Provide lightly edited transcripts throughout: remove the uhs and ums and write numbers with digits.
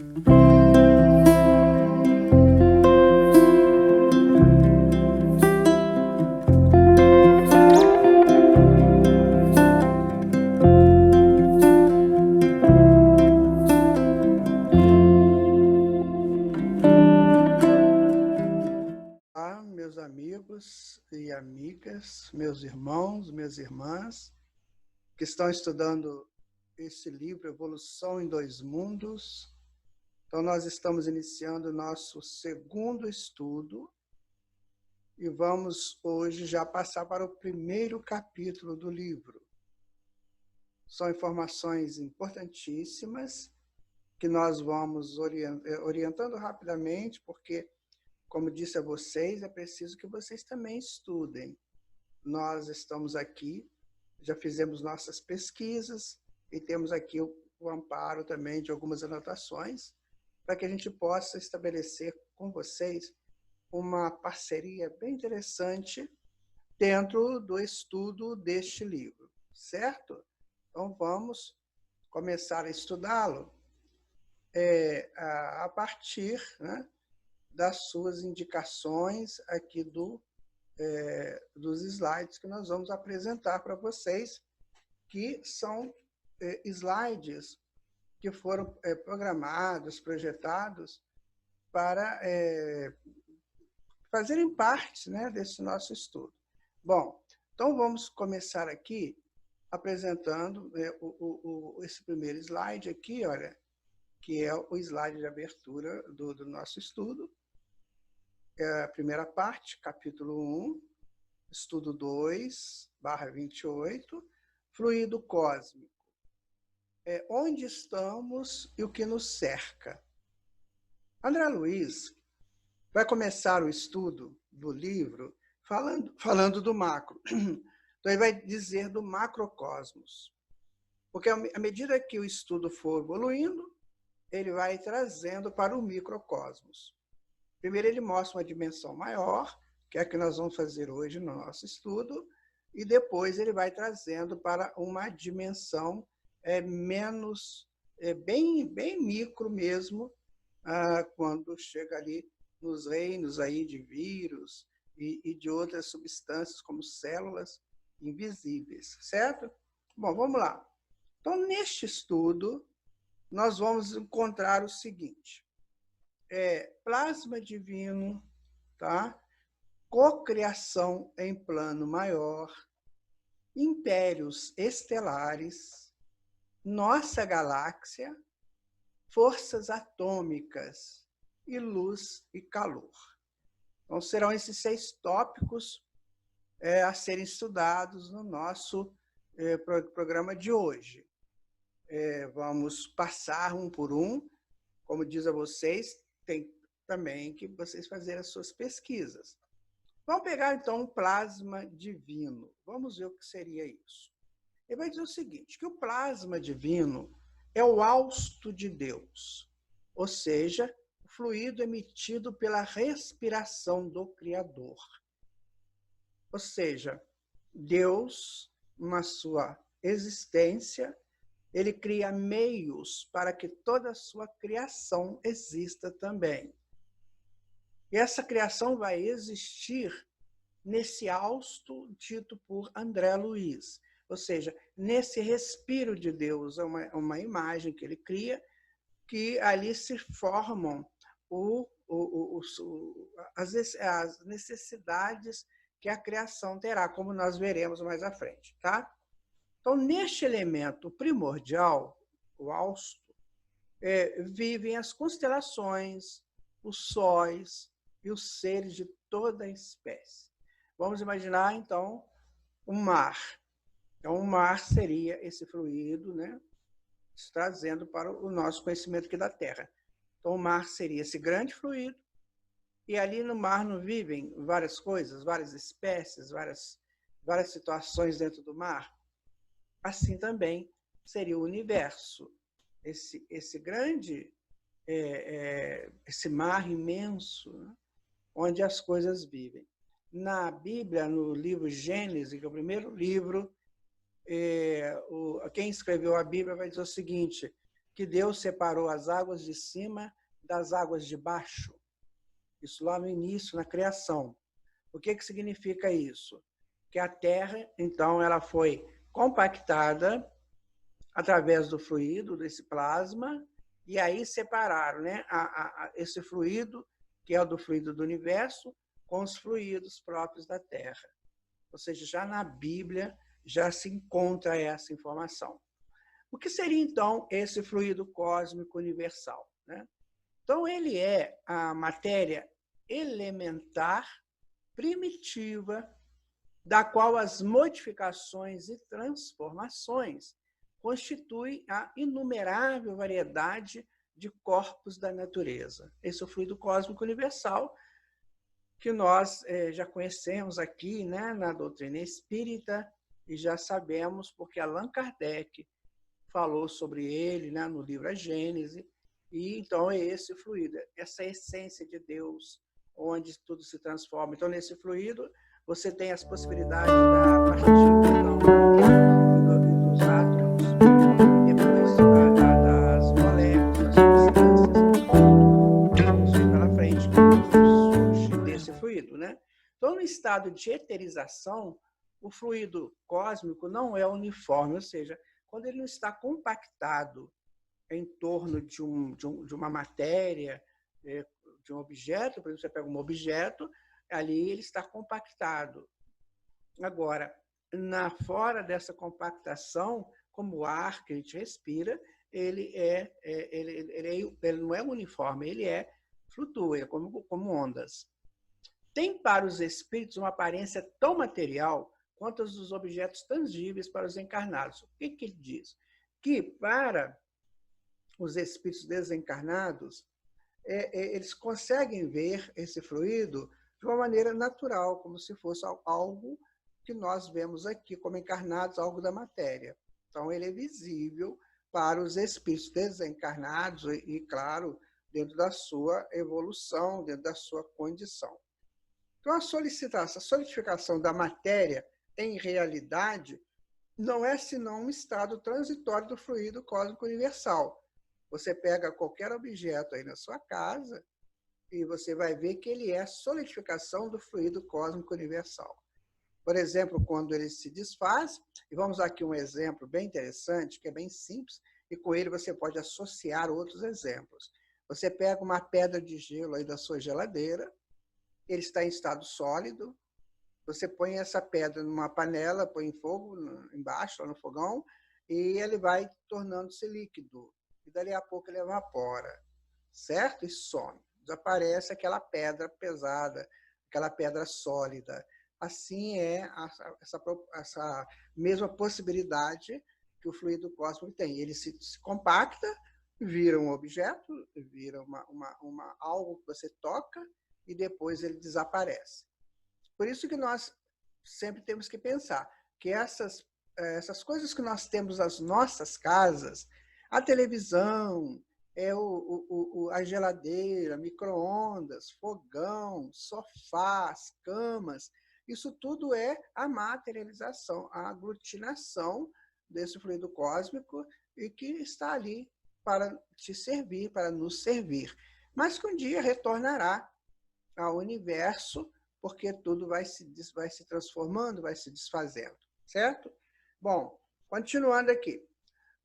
Olá, meus amigos e amigas, meus irmãos, minhas irmãs, que estão estudando esse livro, Evolução em Dois Mundos. Então, nós estamos iniciando o nosso segundo estudo e vamos hoje já passar para o primeiro capítulo do livro. São informações importantíssimas que nós vamos orientando rapidamente, porque, como disse a vocês, é preciso que vocês também estudem. Nós estamos aqui, já fizemos nossas pesquisas e temos aqui o amparo também de algumas anotações para que a gente possa estabelecer com vocês uma parceria bem interessante dentro do estudo deste livro, certo? Então, vamos começar a estudá-lo a partir, né, das suas indicações aqui dos slides que nós vamos apresentar para vocês, que são slides que foram programados, projetados para fazerem parte, né, desse nosso estudo. Bom, então vamos começar aqui apresentando esse primeiro slide aqui, olha, que é o slide de abertura do nosso estudo. É a primeira parte, capítulo 1, estudo 2/28, fluido cósmico. Onde estamos e o que nos cerca. André Luiz vai começar o estudo do livro falando do macro. Então, ele vai dizer do macrocosmos. Porque, à medida que o estudo for evoluindo, ele vai trazendo para o microcosmos. Primeiro, ele mostra uma dimensão maior, que é a que nós vamos fazer hoje no nosso estudo, e depois ele vai trazendo para uma dimensão menos, bem micro mesmo, quando chega ali nos reinos aí de vírus e de outras substâncias, como células invisíveis, certo? Bom, vamos lá. Então, neste estudo, nós vamos encontrar o seguinte: plasma divino, tá? Cocriação em plano maior, impérios estelares, nossa galáxia, forças atômicas e luz e calor. Então, serão esses 6 tópicos a serem estudados no nosso programa de hoje. Vamos passar um por um. Como diz a vocês, tem também que vocês fazerem as suas pesquisas. Vamos pegar, então, o plasma divino. Vamos ver o que seria isso. Ele vai dizer o seguinte, que o plasma divino é o hausto de Deus, ou seja, o fluido emitido pela respiração do Criador. Ou seja, Deus, na sua existência, ele cria meios para que toda a sua criação exista também. E essa criação vai existir nesse hausto dito por André Luiz. Ou seja, nesse respiro de Deus, é uma imagem que ele cria, que ali se formam as necessidades que a criação terá, como nós veremos mais à frente, tá? Então, neste elemento primordial, o hausto, vivem as constelações, os sóis e os seres de toda a espécie. Vamos imaginar, então, um mar. Então, o mar seria esse fluido, né, trazendo para o nosso conhecimento aqui da Terra. Então, o mar seria esse grande fluido, e ali no mar não vivem várias coisas, várias espécies, várias situações dentro do mar. Assim também seria o universo, esse grande, esse mar imenso, né, onde as coisas vivem. Na Bíblia, no livro Gênesis, que é o primeiro livro, quem escreveu a Bíblia vai dizer o seguinte, que Deus separou as águas de cima das águas de baixo. Isso lá no início, na criação. O que significa isso? Que a Terra, então, ela foi compactada através do fluido, desse plasma, e aí separaram, né, esse fluido, que é o do fluido do universo, com os fluidos próprios da Terra. Ou seja, já na Bíblia já se encontra essa informação. O que seria, então, esse fluido cósmico universal, né? Então, ele é a matéria elementar, primitiva, da qual as modificações e transformações constituem a inumerável variedade de corpos da natureza. Esse é o fluido cósmico universal, que nós já conhecemos aqui, né, na doutrina espírita, e já sabemos porque Allan Kardec falou sobre ele, né, no livro A Gênese, e então é esse fluido, essa essência de Deus, onde tudo se transforma. Então, nesse fluido, você tem as possibilidades da partícula, dos átomos, e depois das moléculas, das substâncias, isso pela frente, que surge desse fluido, né? Então, no estado de eterização, o fluido cósmico não é uniforme, ou seja, quando ele não está compactado em torno de uma matéria, de um objeto, por exemplo, você pega um objeto, ali ele está compactado. Agora, fora dessa compactação, como o ar que a gente respira, ele não é uniforme, ele flutua, é como ondas. Tem para os espíritos uma aparência tão material quanto as dos objetos tangíveis para os encarnados. O que ele diz? Que para os espíritos desencarnados, eles conseguem ver esse fluido de uma maneira natural, como se fosse algo que nós vemos aqui como encarnados, algo da matéria. Então, ele é visível para os espíritos desencarnados e, claro, dentro da sua evolução, dentro da sua condição. Então, a solidificação da matéria, em realidade, não é senão um estado transitório do fluido cósmico universal. Você pega qualquer objeto aí na sua casa e você vai ver que ele é a solidificação do fluido cósmico universal. Por exemplo, quando ele se desfaz, e vamos aqui um exemplo bem interessante, que é bem simples, e com ele você pode associar outros exemplos. Você pega uma pedra de gelo aí da sua geladeira, ele está em estado sólido, você põe essa pedra numa panela, põe em fogo embaixo, lá no fogão, e ele vai tornando-se líquido. E dali a pouco ele evapora, certo? E some. Desaparece aquela pedra pesada, aquela pedra sólida. Assim é essa mesma possibilidade que o fluido cósmico tem. Ele se compacta, vira um objeto, vira algo que você toca e depois ele desaparece. Por isso que nós sempre temos que pensar que essas coisas que nós temos nas nossas casas, a televisão, a geladeira, micro-ondas, fogão, sofás, camas, isso tudo é a materialização, a aglutinação desse fluido cósmico e que está ali para te servir, para nos servir. Mas que um dia retornará ao universo, porque tudo vai se transformando, vai se desfazendo, certo? Bom, continuando aqui.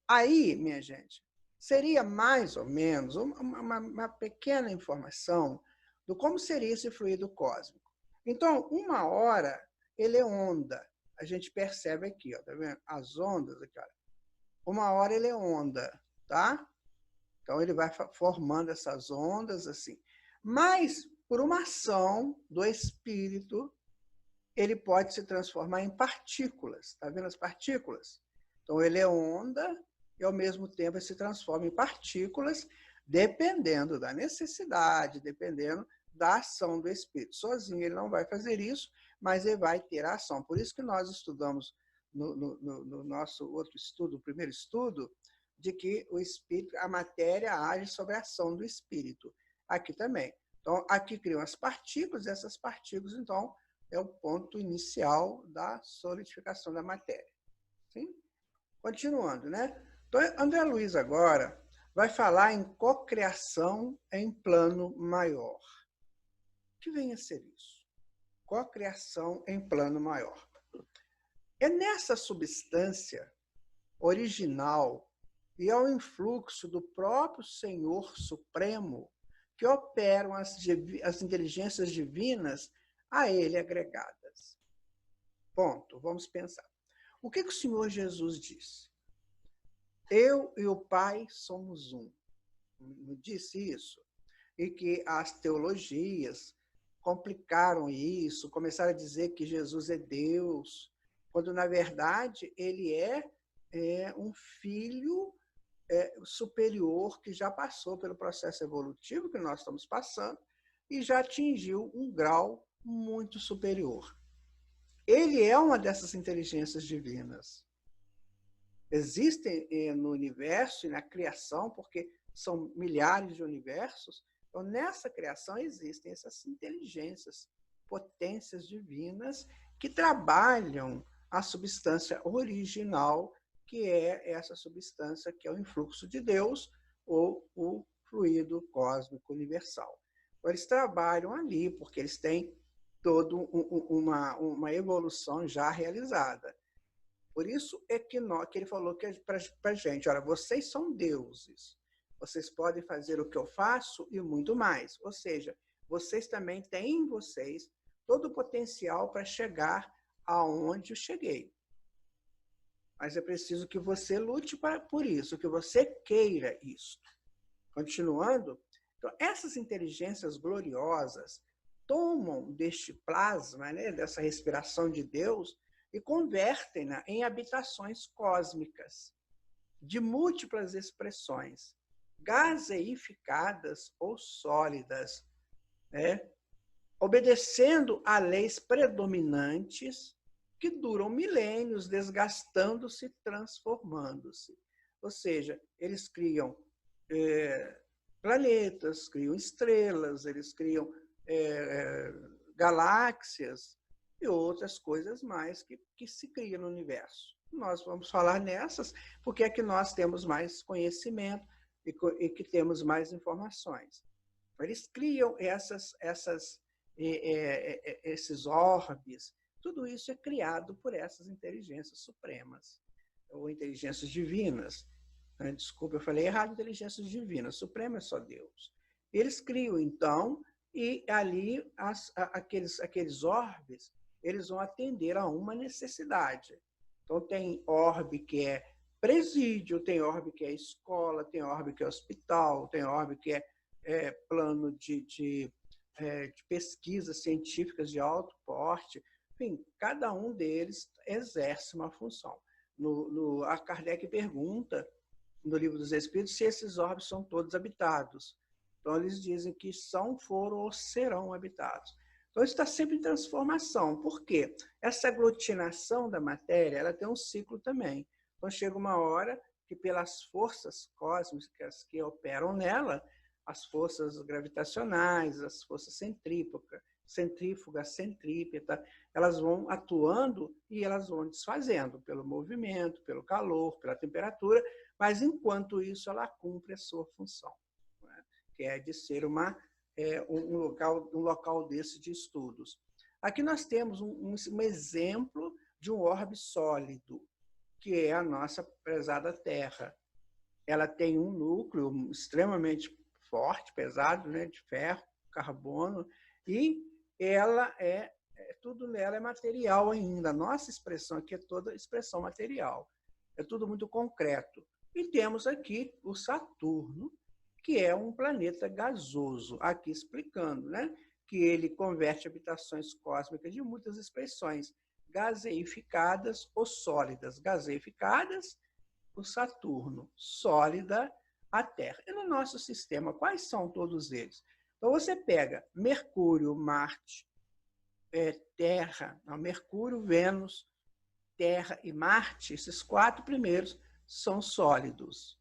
Aí, minha gente, seria mais ou menos uma pequena informação do como seria esse fluido cósmico. Então, uma hora, ele é onda. A gente percebe aqui, ó, tá vendo? As ondas aqui, olha. Uma hora ele é onda, tá? Então, ele vai formando essas ondas assim. Mas, por uma ação do espírito, ele pode se transformar em partículas. Está vendo as partículas? Então, ele é onda e, ao mesmo tempo, ele se transforma em partículas, dependendo da necessidade, dependendo da ação do espírito. Sozinho ele não vai fazer isso, mas ele vai ter a ação. Por isso que nós estudamos no nosso outro estudo, o primeiro estudo, de que o espírito, a matéria age sobre a ação do espírito. Aqui também. Então, aqui criam as partículas, e essas partículas, então, é o ponto inicial da solidificação da matéria. Sim? Continuando, né? Então, André Luiz agora vai falar em cocriação em plano maior. O que vem a ser isso? Cocriação em plano maior. É nessa substância original e ao influxo do próprio Senhor Supremo que operam as inteligências divinas a ele agregadas. Ponto. Vamos pensar. O que o Senhor Jesus disse? Eu e o Pai somos um. Não disse isso? E que as teologias complicaram isso, começaram a dizer que Jesus é Deus, quando, na verdade, ele é um filho superior que já passou pelo processo evolutivo que nós estamos passando e já atingiu um grau muito superior. Ele é uma dessas inteligências divinas. Existem no universo e na criação, porque são milhares de universos, então nessa criação existem essas inteligências, potências divinas que trabalham a substância original, que é essa substância que é o influxo de Deus ou o fluido cósmico universal. Então, eles trabalham ali porque eles têm toda uma evolução já realizada. Por isso é que ele falou que para a gente, olha, vocês são deuses, vocês podem fazer o que eu faço e muito mais. Ou seja, vocês também têm em vocês todo o potencial para chegar aonde eu cheguei. Mas é preciso que você lute por isso, que você queira isso. Continuando, então, essas inteligências gloriosas tomam deste plasma, né, dessa respiração de Deus, e convertem-na em habitações cósmicas, de múltiplas expressões, gaseificadas ou sólidas, né, obedecendo a leis predominantes que duram milênios, desgastando-se, transformando-se. Ou seja, eles criam planetas, criam estrelas, eles criam galáxias e outras coisas mais que se criam no universo. Nós vamos falar nessas porque é que nós temos mais conhecimento e que temos mais informações. Eles criam esses orbes. Tudo isso é criado por essas inteligências supremas, ou inteligências divinas. Desculpa, eu falei errado, inteligências divinas. Supremo é só Deus. Eles criam, então, e ali aqueles orbes, eles vão atender a uma necessidade. Então, tem orbe que é presídio, tem orbe que é escola, tem orbe que é hospital, tem orbe que é plano de pesquisas científicas de alto porte. Enfim, cada um deles exerce uma função. A Kardec pergunta, no Livro dos Espíritos, se esses orbes são todos habitados. Então, eles dizem que são, foram ou serão habitados. Então, isso está sempre em transformação. Por quê? Essa aglutinação da matéria, ela tem um ciclo também. Então, chega uma hora que, pelas forças cósmicas que operam nela, as forças gravitacionais, as forças centrífugas, centrípeta, elas vão atuando e elas vão desfazendo pelo movimento, pelo calor, pela temperatura, mas, enquanto isso, ela cumpre a sua função, né? Que é de ser um local desse de estudos. Aqui nós temos um exemplo de um orbe sólido, que é a nossa prezada Terra. Ela tem um núcleo extremamente forte, pesado, né, de ferro, carbono, e ela tudo nela é material ainda. A nossa expressão aqui é toda expressão material. É tudo muito concreto. E temos aqui o Saturno, que é um planeta gasoso, aqui explicando, né, que ele converte habitações cósmicas de muitas expressões, gaseificadas ou sólidas. Gaseificadas, o Saturno, sólida, a Terra. E no nosso sistema, quais são todos eles? Então, você pega Mercúrio, Marte, Terra, não, Mercúrio, Vênus, Terra e Marte, esses 4 primeiros são sólidos.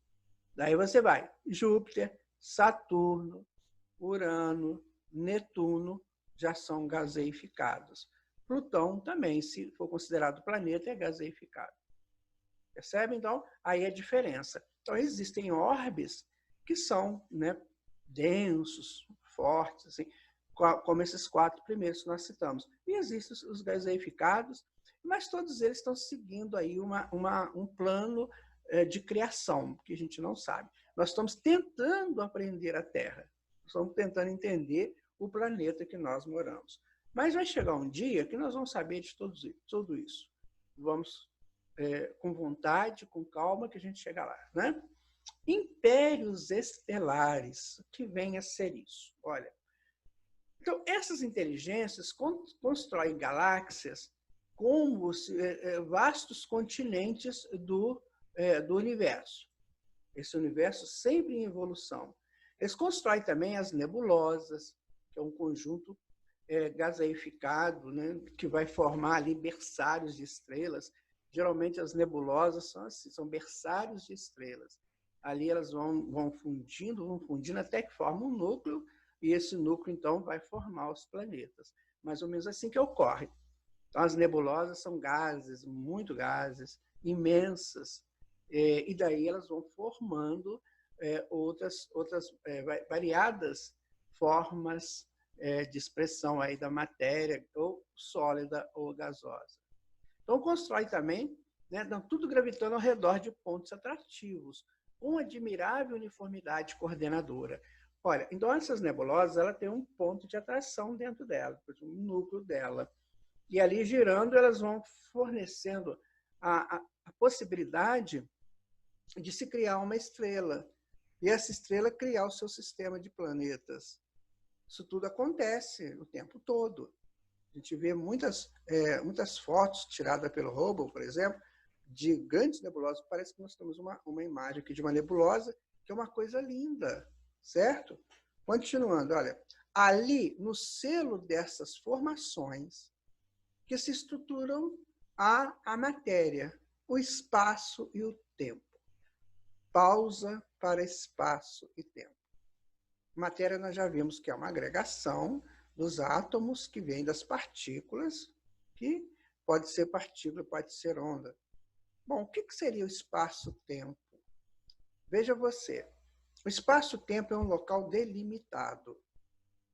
Daí você vai Júpiter, Saturno, Urano, Netuno, já são gaseificados. Plutão também, se for considerado planeta, é gaseificado. Percebe? Então, aí a diferença. Então, existem orbes que são, né, densos, fortes, assim, como esses 4 primeiros que nós citamos. E existem os gaseificados, mas todos eles estão seguindo aí um plano de criação, que a gente não sabe. Nós estamos tentando aprender a Terra, estamos tentando entender o planeta que nós moramos. Mas vai chegar um dia que nós vamos saber de tudo isso. Vamos com vontade, com calma, que a gente chega lá, né? Impérios estelares, o que vem a ser isso? Olha, então, essas inteligências constroem galáxias como vastos continentes do universo. Esse universo sempre em evolução. Eles constroem também as nebulosas, que é um conjunto gaseificado, né, que vai formar ali berçários de estrelas. Geralmente as nebulosas são assim, são berçários de estrelas. Ali elas vão fundindo até que formam um núcleo, e esse núcleo, então, vai formar os planetas. Mais ou menos assim que ocorre. Então, as nebulosas são gases, muito gases, imensas, e daí elas vão formando outras variadas formas de expressão aí da matéria, ou sólida ou gasosa. Então, constrói também, né, tudo gravitando ao redor de pontos atrativos, com admirável uniformidade coordenadora. Olha, então essas nebulosas, ela tem um ponto de atração dentro dela, um núcleo dela. E ali, girando, elas vão fornecendo a possibilidade de se criar uma estrela. E essa estrela criar o seu sistema de planetas. Isso tudo acontece o tempo todo. A gente vê muitas fotos tiradas pelo Hubble, por exemplo, de grandes nebulosas. Parece que nós temos uma imagem aqui de uma nebulosa, que é uma coisa linda, certo? Continuando, olha, ali no selo dessas formações que se estruturam a matéria, o espaço e o tempo. Pausa para espaço e tempo. Matéria nós já vimos que é uma agregação dos átomos que vem das partículas, que pode ser partícula, pode ser onda. Bom, o que seria o espaço-tempo? Veja você, o espaço-tempo é um local delimitado.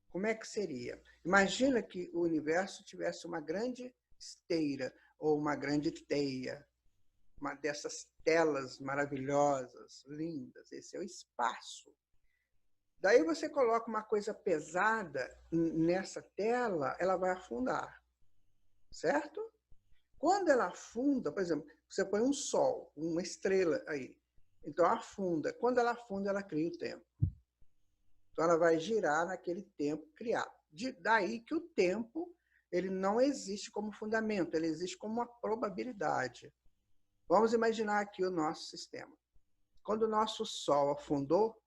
Como é que seria? Imagina que o universo tivesse uma grande esteira ou uma grande teia, uma dessas telas maravilhosas, lindas. Esse é o espaço. Daí você coloca uma coisa pesada nessa tela, ela vai afundar, certo? Quando ela afunda, por exemplo, você põe um sol, uma estrela aí, então afunda. Quando ela afunda, ela cria o tempo. Então ela vai girar naquele tempo criado. Daí que o tempo ele não existe como fundamento, ele existe como uma probabilidade. Vamos imaginar aqui o nosso sistema. Quando o nosso Sol afundou,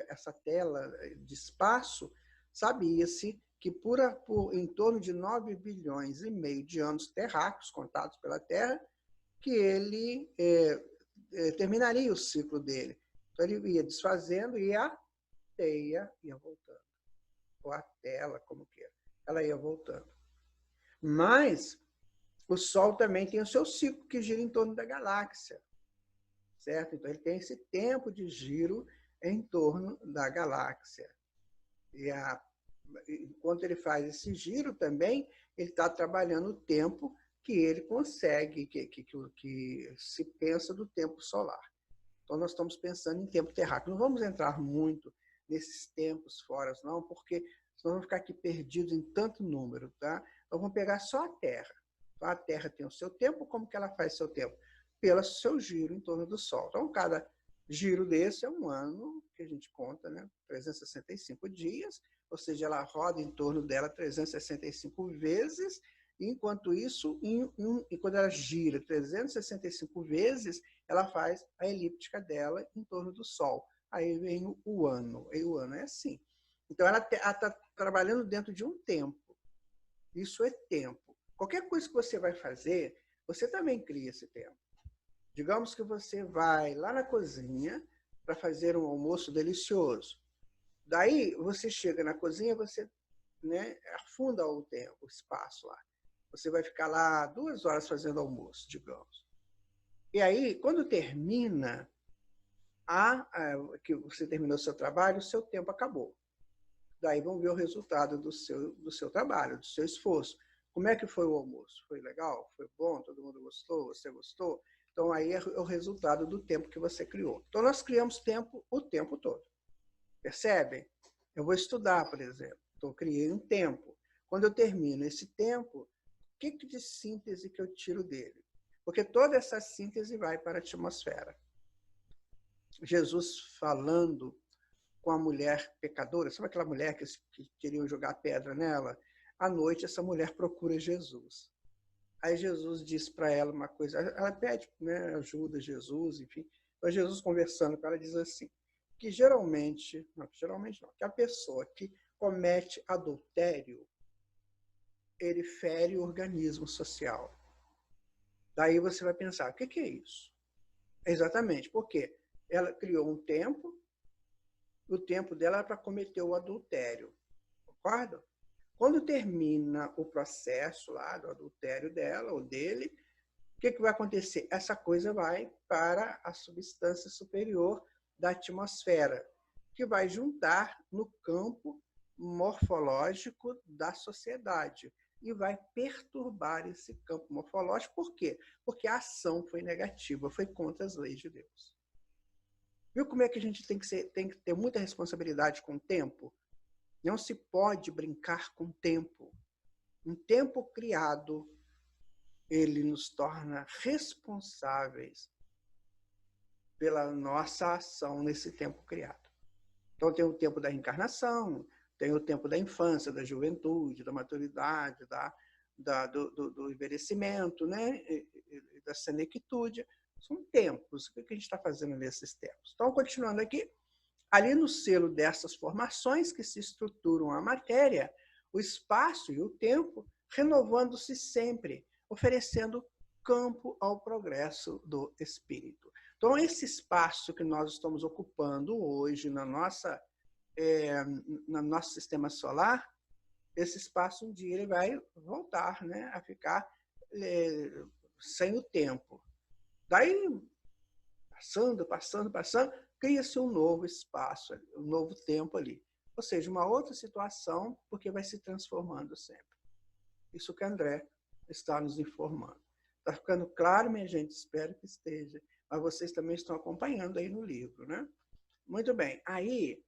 essa tela de espaço, sabia-se que em torno de 9 bilhões e meio de anos terráqueos contados pela Terra, que ele terminaria o ciclo dele. Então ele ia desfazendo e a teia ia voltando. Ou a tela, como queira. Ela ia voltando. Mas o Sol também tem o seu ciclo que gira em torno da galáxia. Certo? Então, ele tem esse tempo de giro em torno da galáxia. Enquanto ele faz esse giro também, ele está trabalhando o tempo que ele consegue, que se pensa do tempo solar. Então, nós estamos pensando em tempo terráqueo. Não vamos entrar muito nesses tempos fora, não, porque senão vamos ficar aqui perdidos em tanto número. Tá? Então, vamos pegar só a Terra. Então, a Terra tem o seu tempo, como que ela faz seu tempo? Pelo seu giro em torno do Sol. Então, cada giro desse é um ano, que a gente conta, né? 365 dias, ou seja, ela roda em torno dela 365 vezes, e enquanto isso, quando ela gira 365 vezes, ela faz a elíptica dela em torno do Sol. Aí vem o ano, e o ano é assim. Então, ela está trabalhando dentro de um tempo. Isso é tempo. Qualquer coisa que você vai fazer, você também cria esse tempo. Digamos que você vai lá na cozinha para fazer um almoço delicioso. Daí, você chega na cozinha, você afunda o tempo, o espaço lá. Você vai ficar lá 2 horas fazendo almoço, digamos. E aí, quando termina, que você terminou seu trabalho, o seu tempo acabou. Daí vamos ver o resultado do seu trabalho, do seu esforço. Como é que foi o almoço? Foi legal? Foi bom? Todo mundo gostou? Você gostou? Então, aí é o resultado do tempo que você criou. Então, nós criamos tempo o tempo todo. Percebem? Eu vou estudar, por exemplo. Então, eu criei um tempo. Quando eu termino esse tempo, o que de síntese que eu tiro dele? Porque toda essa síntese vai para a atmosfera. Jesus falando com a mulher pecadora, sabe aquela mulher que queriam jogar pedra nela? À noite, essa mulher procura Jesus. Aí Jesus diz para ela uma coisa, ela pede, né, ajuda a Jesus, enfim. Então, Jesus conversando com ela diz assim, que geralmente não, que a pessoa que comete adultério, ele fere o organismo social. Daí você vai pensar, o que é isso? Exatamente, porque ela criou um tempo, o tempo dela era para cometer o adultério, concorda? Quando termina o processo lá do adultério dela ou dele, o que vai acontecer? Essa coisa vai para a substância superior da atmosfera, que vai juntar no campo morfológico da sociedade e vai perturbar esse campo morfológico. Por quê? Porque a ação foi negativa, foi contra as leis de Deus. Viu como é que a gente tem que ter muita responsabilidade com o tempo? Não se pode brincar com o tempo. Um tempo criado, ele nos torna responsáveis pela nossa ação nesse tempo criado. Então, tem o tempo da reencarnação, tem o tempo da infância, da juventude, da maturidade, do envelhecimento, né? Da senectude. São tempos. O que a gente está fazendo nesses tempos? Então, continuando aqui, ali no selo dessas formações que se estruturam a matéria, o espaço e o tempo renovando-se sempre, oferecendo campo ao progresso do espírito. Então, esse espaço que nós estamos ocupando hoje no nosso sistema solar, esse espaço um dia ele vai voltar, né, a ficar sem o tempo. Daí, passando, cria-se um novo espaço, um novo tempo ali. Ou seja, uma outra situação, porque vai se transformando sempre. Isso que André está nos informando. Está ficando claro, minha gente? Espero que esteja. Mas vocês também estão acompanhando aí no livro, né? Muito bem. Aí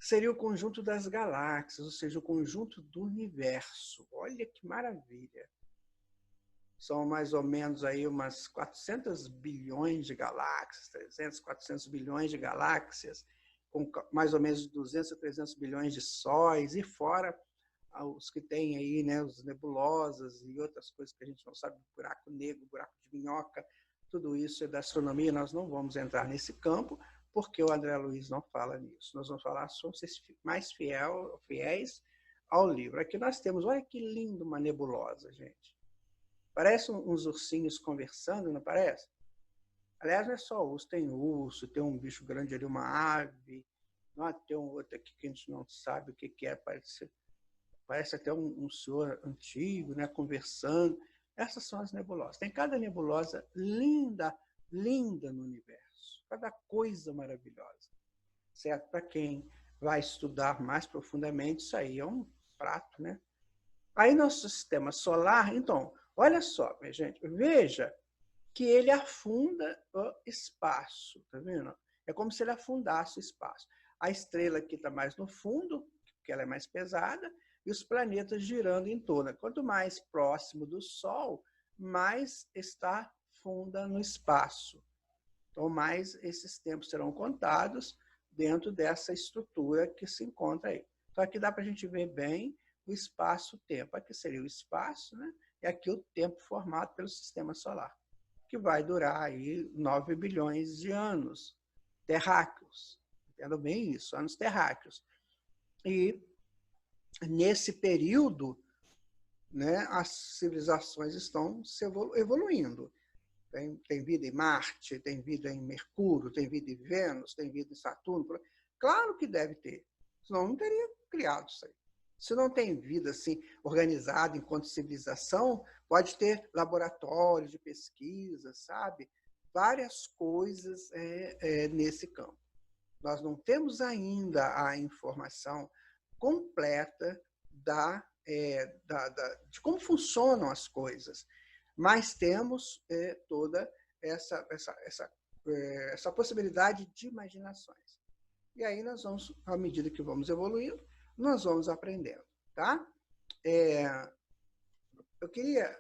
seria o conjunto das galáxias, ou seja, o conjunto do universo. Olha que maravilha. São mais ou menos aí umas 400 bilhões de galáxias, 300, 400 bilhões de galáxias, com mais ou menos 200 a 300 bilhões de sóis, e fora os que tem aí, né, os nebulosas e outras coisas que a gente não sabe, buraco negro, buraco de minhoca, tudo isso é da astronomia, nós não vamos entrar nesse campo, porque o André Luiz não fala nisso. Nós vamos falar, somos mais fiéis ao livro. Aqui nós temos, olha que lindo uma nebulosa, gente. Parece uns ursinhos conversando, não parece? Aliás, não é só urso, tem um bicho grande ali, uma ave, não, tem um outro aqui que a gente não sabe o que é, parece até um senhor antigo, né, conversando. Essas são as nebulosas. Tem cada nebulosa linda, linda no universo. Cada coisa maravilhosa. Certo? Para quem vai estudar mais profundamente, isso aí é um prato, né? Aí nosso sistema solar, então, olha só, minha gente, veja que ele afunda o espaço, tá vendo? É como se ele afundasse o espaço. A estrela aqui está mais no fundo, porque ela é mais pesada, e os planetas girando em torno. Quanto mais próximo do Sol, mais está funda no espaço. Então, mais esses tempos serão contados dentro dessa estrutura que se encontra aí. Então, aqui dá para a gente ver bem o espaço-tempo. Aqui seria o espaço, né? E aqui o tempo formado pelo sistema solar, que vai durar aí 9 bilhões de anos terráqueos. Entendam bem isso, anos terráqueos. E nesse período, né, as civilizações estão se evoluindo. Tem vida em Marte, tem vida em Mercúrio, tem vida em Vênus, tem vida em Saturno. Claro que deve ter, senão não teria criado isso aí. Se não tem vida assim organizada enquanto civilização, pode ter laboratórios de pesquisa, sabe? várias coisas nesse campo. Nós não temos ainda a informação completa de como funcionam as coisas, mas temos toda essa possibilidade de imaginações. E aí nós vamos, à medida que vamos evoluindo, nós vamos aprendendo, tá? Eu queria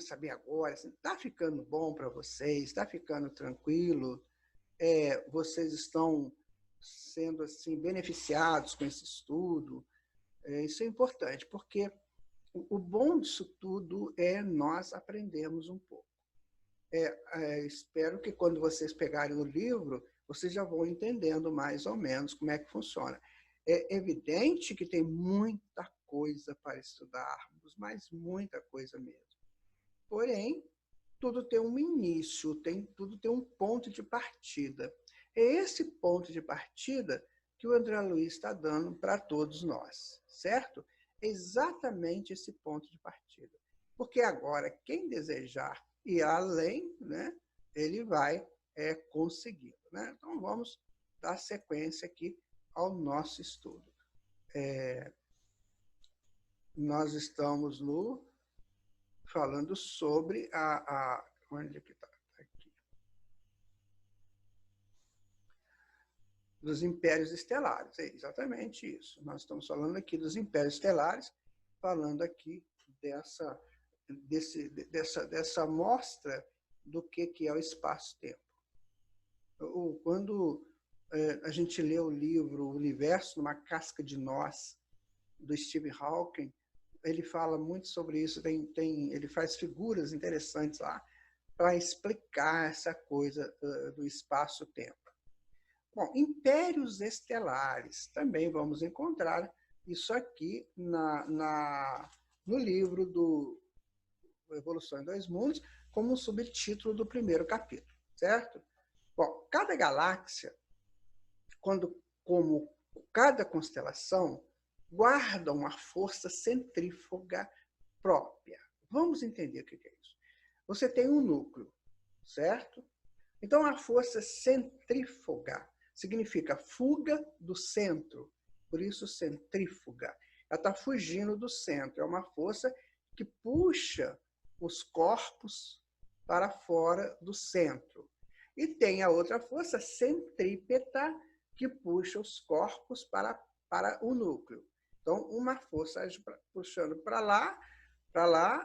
saber agora, está ficando bom para vocês? Está ficando tranquilo? Vocês estão sendo assim beneficiados com esse estudo? Isso é importante, porque o bom disso tudo é nós aprendermos um pouco. Espero que quando vocês pegarem o livro, vocês já vão entendendo mais ou menos como é que funciona. É evidente que tem muita coisa para estudarmos, mas muita coisa mesmo. Porém, tudo tem um início, tudo tem um ponto de partida. É esse ponto de partida que o André Luiz está dando para todos nós, certo? É exatamente esse ponto de partida. Porque agora, quem desejar ir além, né, ele vai conseguir. Né? Então, vamos dar sequência aqui ao nosso estudo. Nós estamos falando sobre onde é que está? Aqui. Dos impérios estelares. É exatamente isso. Nós estamos falando aqui dos impérios estelares, falando aqui dessa amostra do que é o espaço-tempo. Quando a gente lê o livro O Universo numa Casca de Nós, do Stephen Hawking, ele fala muito sobre isso, ele faz figuras interessantes lá para explicar essa coisa do espaço-tempo. Bom, impérios estelares, também vamos encontrar isso aqui no livro do Evolução em Dois Mundos, como um subtítulo do primeiro capítulo, certo? Bom, cada galáxia, como cada constelação, guarda uma força centrífuga própria. Vamos entender o que é isso. Você tem um núcleo, certo? Então, a força centrífuga significa fuga do centro, por isso centrífuga. Ela está fugindo do centro, é uma força que puxa os corpos para fora do centro. E tem a outra força centrípeta, que puxa os corpos para o núcleo. Então, uma força puxando para lá,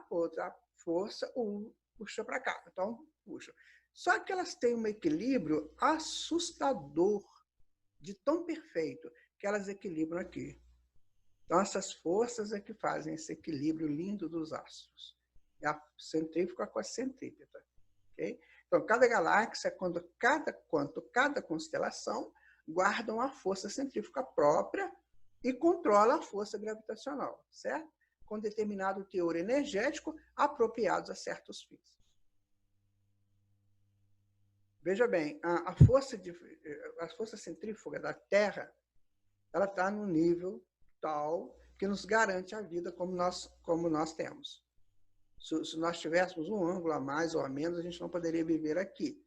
outra força puxa para cá. Então, puxa. Só que elas têm um equilíbrio assustador, de tão perfeito, que elas equilibram aqui. Então, essas forças é que fazem esse equilíbrio lindo dos astros. É a centrífuga com a centrípeta. Okay? Então, cada galáxia, quanto cada constelação, guarda uma força centrífuga própria e controla a força gravitacional, certo? Com determinado teor energético apropriados a certos fins. Veja bem, a força centrífuga da Terra, ela está no nível tal que nos garante a vida como nós temos. Se nós tivéssemos um ângulo a mais ou a menos, a gente não poderia viver aqui,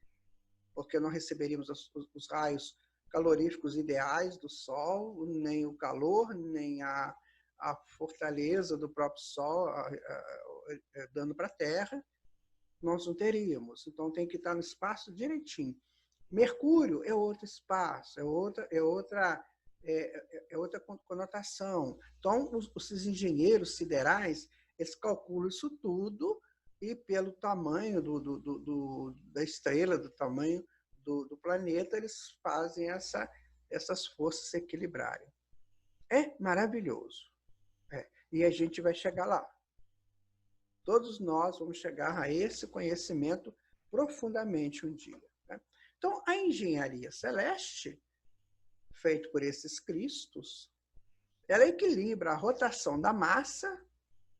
porque não receberíamos os raios caloríficos ideais do Sol, nem o calor, nem a fortaleza do próprio Sol dando para a Terra, nós não teríamos. Então, tem que estar no espaço direitinho. Mercúrio é outro espaço, é outra conotação. Então, os engenheiros siderais, eles calculam isso tudo e pelo tamanho da estrela, do tamanho do planeta, eles fazem essas forças se equilibrarem. É maravilhoso. E a gente vai chegar lá. Todos nós vamos chegar a esse conhecimento profundamente um dia. Né? Então, a engenharia celeste, feita por esses cristos, ela equilibra a rotação da massa,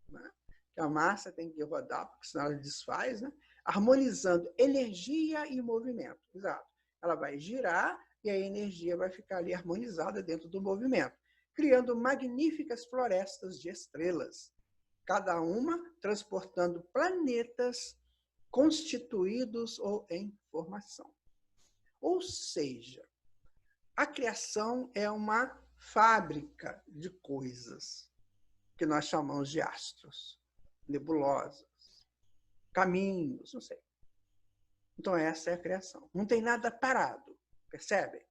né? Que a massa tem que rodar, porque senão ela desfaz, né? Harmonizando energia e movimento. Exato. Ela vai girar e a energia vai ficar ali harmonizada dentro do movimento, criando magníficas florestas de estrelas, cada uma transportando planetas constituídos ou em formação. Ou seja, a criação é uma fábrica de coisas que nós chamamos de astros, nebulosas, caminhos, não sei. Então, essa é a criação. Não tem nada parado, percebem?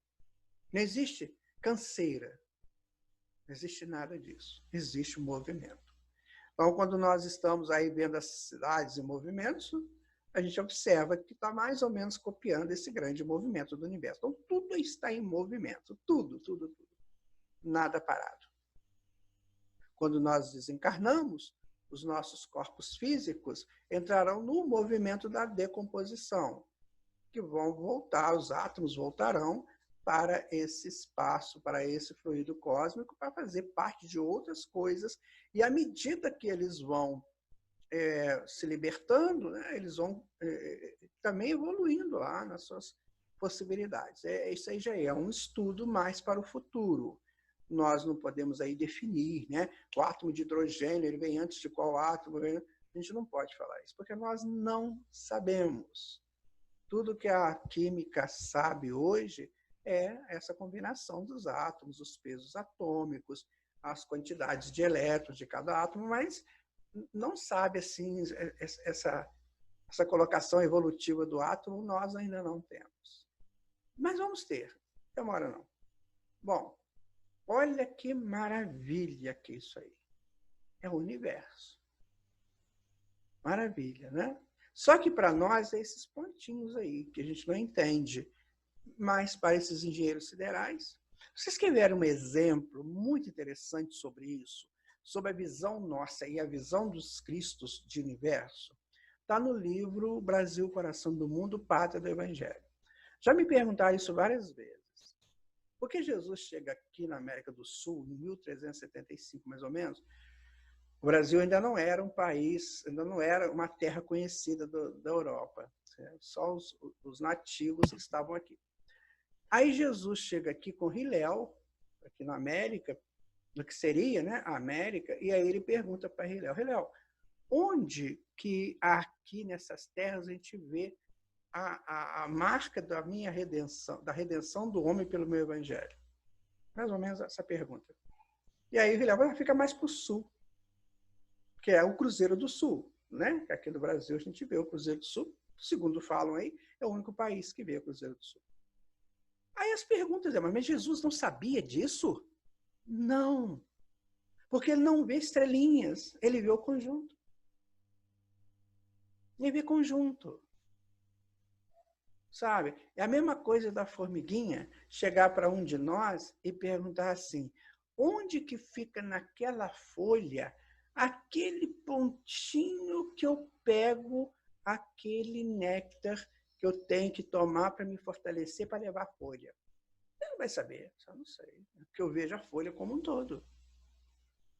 Não existe canseira, não existe nada disso. Existe movimento. Então, quando nós estamos aí vendo as cidades em movimento, a gente observa que está mais ou menos copiando esse grande movimento do universo. Então, tudo está em movimento. Tudo, tudo, tudo. Nada parado. Quando nós desencarnamos, os nossos corpos físicos entrarão no movimento da decomposição, que vão voltar, os átomos voltarão para esse espaço, para esse fluido cósmico, para fazer parte de outras coisas. E à medida que eles vão se libertando, né, eles vão também evoluindo lá nas suas possibilidades. Isso aí já é um estudo mais para o futuro. Nós não podemos aí definir, né? O átomo de hidrogênio, ele vem antes de qual átomo? A gente não pode falar isso, porque nós não sabemos. Tudo que a química sabe hoje é essa combinação dos átomos, os pesos atômicos, as quantidades de elétrons de cada átomo, mas não sabe assim essa colocação evolutiva do átomo, nós ainda não temos. Mas vamos ter, demora não. Bom, olha que maravilha que isso aí. É o universo. Maravilha, né? Só que para nós é esses pontinhos aí, que a gente não entende. Mas para esses engenheiros siderais, vocês querem um exemplo muito interessante sobre isso, sobre a visão nossa e a visão dos Cristos de universo? Está no livro Brasil, Coração do Mundo, Pátria do Evangelho. Já me perguntaram isso várias vezes. Por que Jesus chega aqui na América do Sul, em 1375, mais ou menos? O Brasil ainda não era um país, ainda não era uma terra conhecida da Europa. Só os nativos que estavam aqui. Aí Jesus chega aqui com Hilel, aqui na América, no que seria, né, a América, e aí ele pergunta para Hilel, Hilel, onde que aqui nessas terras a gente vê a marca da minha redenção, da redenção do homem pelo meu evangelho? Mais ou menos essa pergunta. E aí Hilel fica mais para o sul, que é o Cruzeiro do Sul, né? Aqui no Brasil a gente vê o Cruzeiro do Sul, segundo falam aí, é o único país que vê o Cruzeiro do Sul. Aí as perguntas é, mas Jesus não sabia disso? Não, porque ele não vê estrelinhas, ele vê o conjunto. Ele vê conjunto. Sabe? É a mesma coisa da formiguinha chegar para um de nós e perguntar assim, onde que fica naquela folha aquele pontinho que eu pego aquele néctar que eu tenho que tomar para me fortalecer para levar a folha? Ele não vai saber, só não sei. Porque eu vejo a folha como um todo.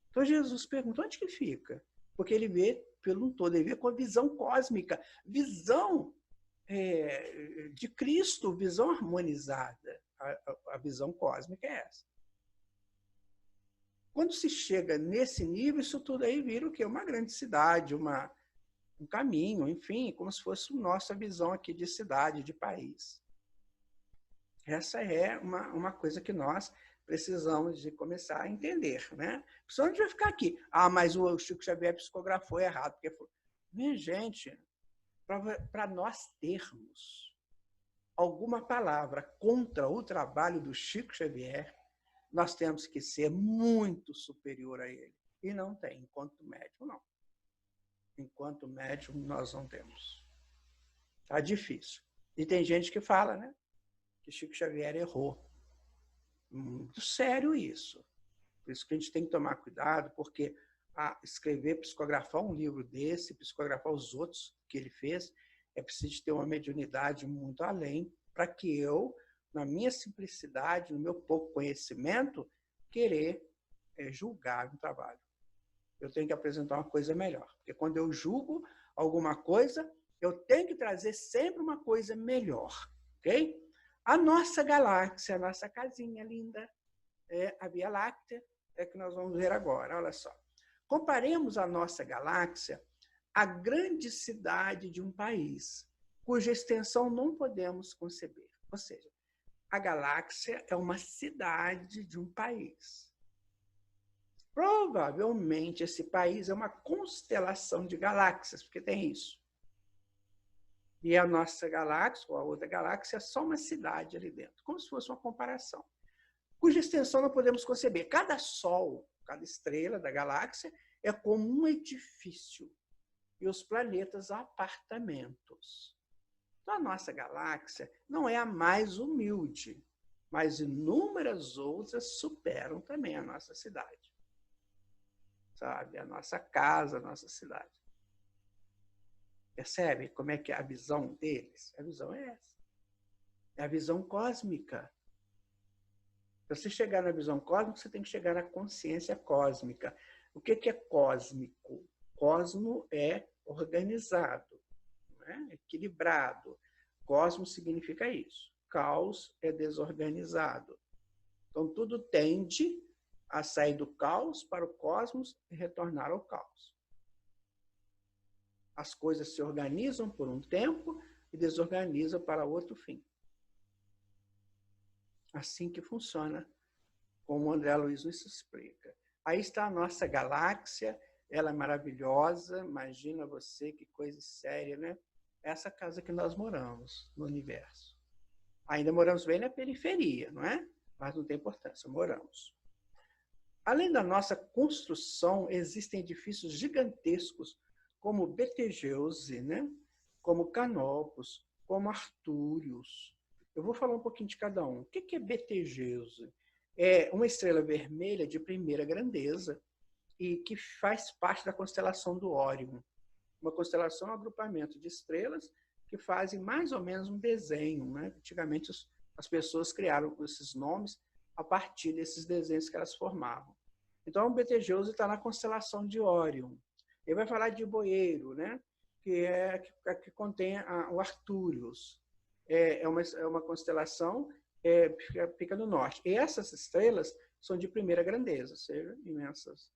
Então Jesus pergunta, onde que fica? Porque ele vê pelo um todo, ele vê com a visão cósmica, visão de Cristo, visão harmonizada. A visão cósmica é essa. Quando se chega nesse nível, isso tudo aí vira o quê? Uma grande cidade, um caminho, enfim, como se fosse nossa visão aqui de cidade, de país. Essa é uma coisa que nós precisamos de começar a entender, né? Senão a gente vai ficar aqui. Ah, mas o Chico Xavier psicografou errado. Porque foi... Minha gente, para nós termos alguma palavra contra o trabalho do Chico Xavier, nós temos que ser muito superior a ele. E não tem, enquanto médium, não. Enquanto médium, nós não temos. Tá difícil. E tem gente que fala, né? Que Chico Xavier errou. Muito sério isso. Por isso que a gente tem que tomar cuidado, porque escrever, psicografar um livro desse, psicografar os outros que ele fez, é preciso ter uma mediunidade muito além para que eu, na minha simplicidade, no meu pouco conhecimento, querer julgar um trabalho. Eu tenho que apresentar uma coisa melhor. Porque quando eu julgo alguma coisa, eu tenho que trazer sempre uma coisa melhor. Ok? A nossa galáxia, a nossa casinha linda, é a Via Láctea, é que nós vamos ver agora. Olha só. Comparemos a nossa galáxia a grande cidade de um país, cuja extensão não podemos conceber. Ou seja, a galáxia é uma cidade de um país. Provavelmente esse país é uma constelação de galáxias, porque tem isso. E a nossa galáxia, ou a outra galáxia, é só uma cidade ali dentro, como se fosse uma comparação, cuja extensão não podemos conceber. Cada sol, cada estrela da galáxia é como um edifício, e os planetas apartamentos. Então, a nossa galáxia não é a mais humilde, mas inúmeras outras superam também a nossa cidade. Sabe? A nossa casa, a nossa cidade. Percebe como é que é a visão deles? A visão é essa. É a visão cósmica. Para você chegar na visão cósmica, você tem que chegar na consciência cósmica. O que é cósmico? Cosmo é organizado, né? Equilibrado. Cosmos significa isso. Caos é desorganizado. Então, tudo tende a sair do caos para o cosmos e retornar ao caos. As coisas se organizam por um tempo e desorganizam para outro fim. Assim que funciona, como o André Luiz nos explica. Aí está a nossa galáxia, ela é maravilhosa, imagina você, que coisa séria, né? Essa casa que nós moramos no universo. Ainda moramos bem na periferia, não é? Mas não tem importância, moramos. Além da nossa construção, existem edifícios gigantescos, como Betelgeuse, né? Como Canopus, como Artúrios. Eu vou falar um pouquinho de cada um. O que é Betelgeuse? É uma estrela vermelha de primeira grandeza e que faz parte da constelação do Órion. Uma constelação é um agrupamento de estrelas que fazem mais ou menos um desenho, né? Antigamente as pessoas criaram esses nomes a partir desses desenhos que elas formavam. Então, o Betelgeuse está na constelação de Órion. Ele vai falar de Boeiro, né? que contém o Artúrios. É uma constelação, fica no norte. E essas estrelas são de primeira grandeza, ou seja, imensas.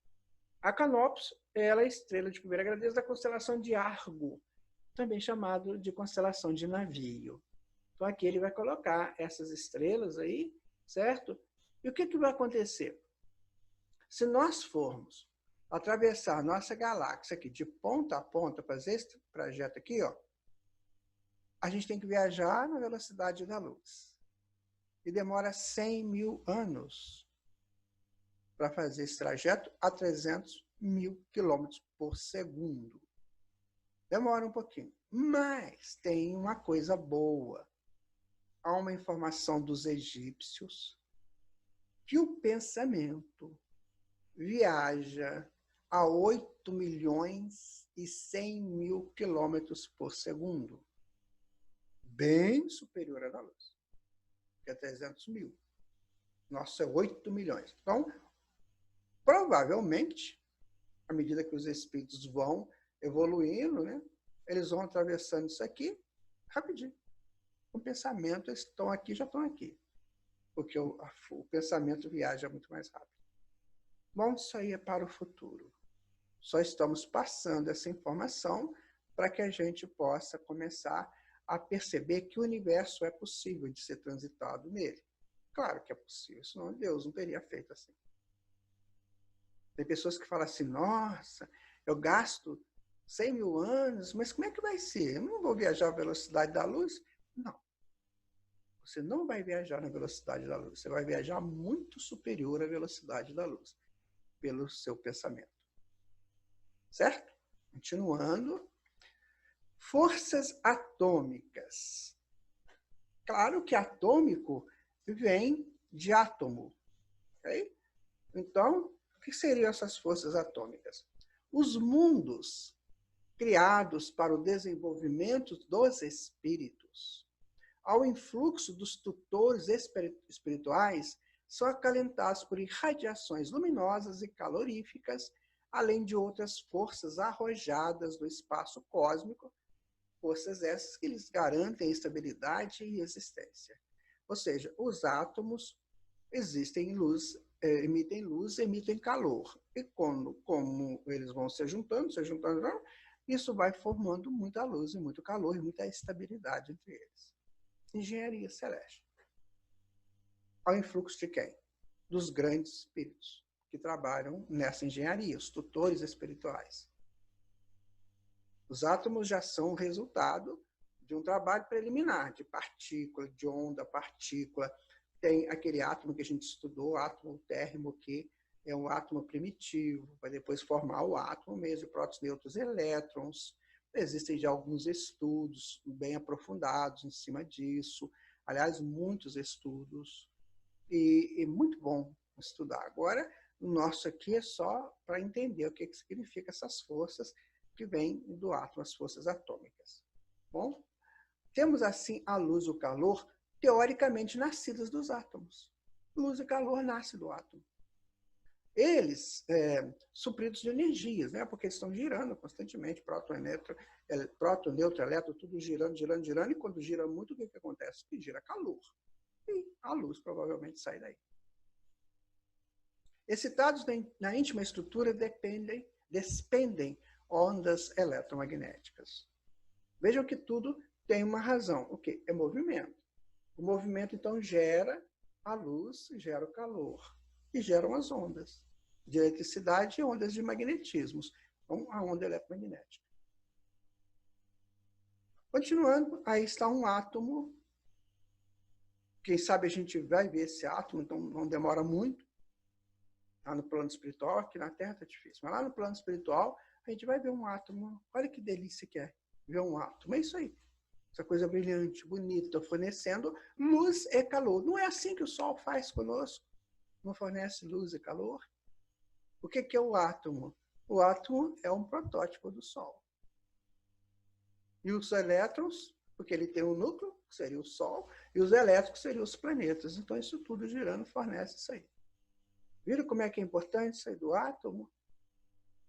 A Canopus, ela é a estrela de primeira grandeza da constelação de Argo, também chamado de constelação de navio. Então, aqui ele vai colocar essas estrelas aí, certo? E o que vai acontecer? Se nós formos atravessar nossa galáxia aqui de ponta a ponta, fazer esse trajeto aqui, ó, a gente tem que viajar na velocidade da luz. E demora 100 mil anos para fazer esse trajeto a 300 mil quilômetros por segundo. Demora um pouquinho. Mas tem uma coisa boa. Há uma informação dos egípcios que o pensamento viaja a 8 milhões e 100 mil quilômetros por segundo. Bem superior à da luz, que é 300 mil. Nossa, é 8 milhões. Então, provavelmente, à medida que os espíritos vão evoluindo, né, eles vão atravessando isso aqui rapidinho. O pensamento, eles estão aqui, já estão aqui. Porque o pensamento viaja muito mais rápido. Bom, isso aí é para o futuro. Só estamos passando essa informação para que a gente possa começar a perceber que o universo é possível de ser transitado nele. Claro que é possível, senão Deus não teria feito assim. Tem pessoas que falam assim, nossa, eu gasto 100 mil anos, mas como é que vai ser? Eu não vou viajar à velocidade da luz? Não. Você não vai viajar na velocidade da luz, você vai viajar muito superior à velocidade da luz, pelo seu pensamento. Certo? Continuando. Forças atômicas. Claro que atômico vem de átomo. Okay? Então, o que seriam essas forças atômicas? Os mundos criados para o desenvolvimento dos espíritos, ao influxo dos tutores espirituais, são acalentados por irradiações luminosas e caloríficas, além de outras forças arrojadas do espaço cósmico, forças essas que lhes garantem estabilidade e existência. Ou seja, os átomos emitem luz, emitem calor. E como eles vão se juntando, Isso vai formando muita luz e muito calor e muita estabilidade entre eles. Engenharia celeste. Ao influxo de quem? Dos grandes espíritos que trabalham nessa engenharia, os tutores espirituais. Os átomos já são resultado de um trabalho preliminar, de partícula, de onda, partícula. Tem aquele átomo que a gente estudou, o átomo térrimo, que é um átomo primitivo, vai depois formar o átomo mesmo, prótons, nêutrons, elétrons. Existem já alguns estudos bem aprofundados em cima disso. Aliás, muitos estudos. E muito bom estudar. Agora, o nosso aqui é só para entender o que significa essas forças que vêm do átomo, as forças atômicas. Bom, temos assim a luz e o calor teoricamente nascidas dos átomos. Luz e calor nascem do átomo. Eles, supridos de energias, né? Porque eles estão girando constantemente, próton, nêutron, elétron, tudo girando, girando, girando, e quando gira muito, o que acontece? Que gira calor. E a luz provavelmente sai daí. Excitados na íntima estrutura despendem ondas eletromagnéticas. Vejam que tudo tem uma razão. O quê? É movimento. O movimento, então, gera a luz, gera o calor. E geram as ondas de eletricidade e ondas de magnetismos. Então, a onda eletromagnética. Continuando, aí está um átomo. Quem sabe a gente vai ver esse átomo, então não demora muito. Lá no plano espiritual, aqui na Terra está difícil. Mas lá no plano espiritual, a gente vai ver um átomo. Olha que delícia que é ver um átomo. É isso aí. Essa coisa brilhante, bonita, fornecendo luz e calor. Não é assim que o Sol faz conosco? Não fornece luz e calor? O que é o átomo? O átomo é um protótipo do Sol. E os elétrons, porque ele tem um núcleo, que seria o Sol, e os elétrons, que seriam os planetas. Então, isso tudo girando fornece isso aí. Viram como é que é importante isso aí do átomo?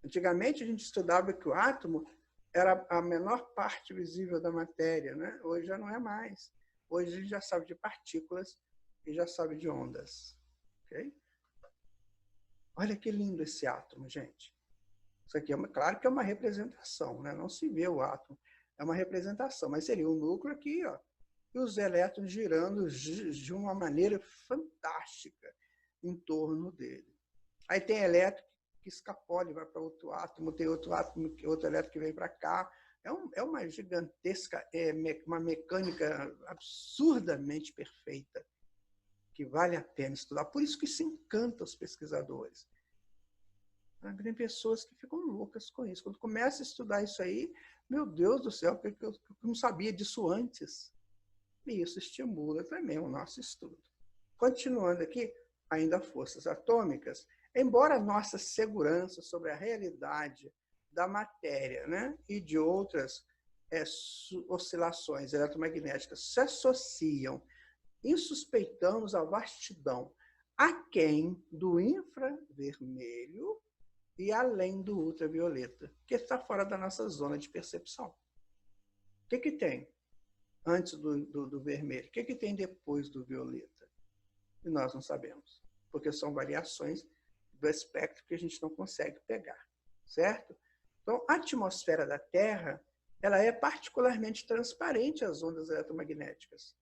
Antigamente, a gente estudava que o átomo era a menor parte visível da matéria, né? Hoje já não é mais. Hoje a gente já sabe de partículas e já sabe de ondas. Okay? Olha que lindo esse átomo, gente. Isso aqui, claro que é uma representação, né? Não se vê o átomo. É uma representação, mas seria o núcleo aqui, ó, e os elétrons girando de uma maneira fantástica em torno dele. Aí tem elétron que escapole, vai para outro átomo, tem outro átomo, outro elétron que vem para cá. É uma gigantesca, uma mecânica absurdamente perfeita, que vale a pena estudar. Por isso que se encanta os pesquisadores. Tem pessoas que ficam loucas com isso. Quando começa a estudar isso aí, meu Deus do céu, eu não sabia disso antes. E isso estimula também o nosso estudo. Continuando aqui, ainda forças atômicas, embora a nossa segurança sobre a realidade da matéria, né, e de outras oscilações eletromagnéticas se associam, insuspeitamos a vastidão aquém do infravermelho e além do ultravioleta, que está fora da nossa zona de percepção. O que tem antes do vermelho? O que tem depois do violeta? E nós não sabemos, porque são variações do espectro que a gente não consegue pegar, certo? Então, a atmosfera da Terra, ela é particularmente transparente às ondas eletromagnéticas,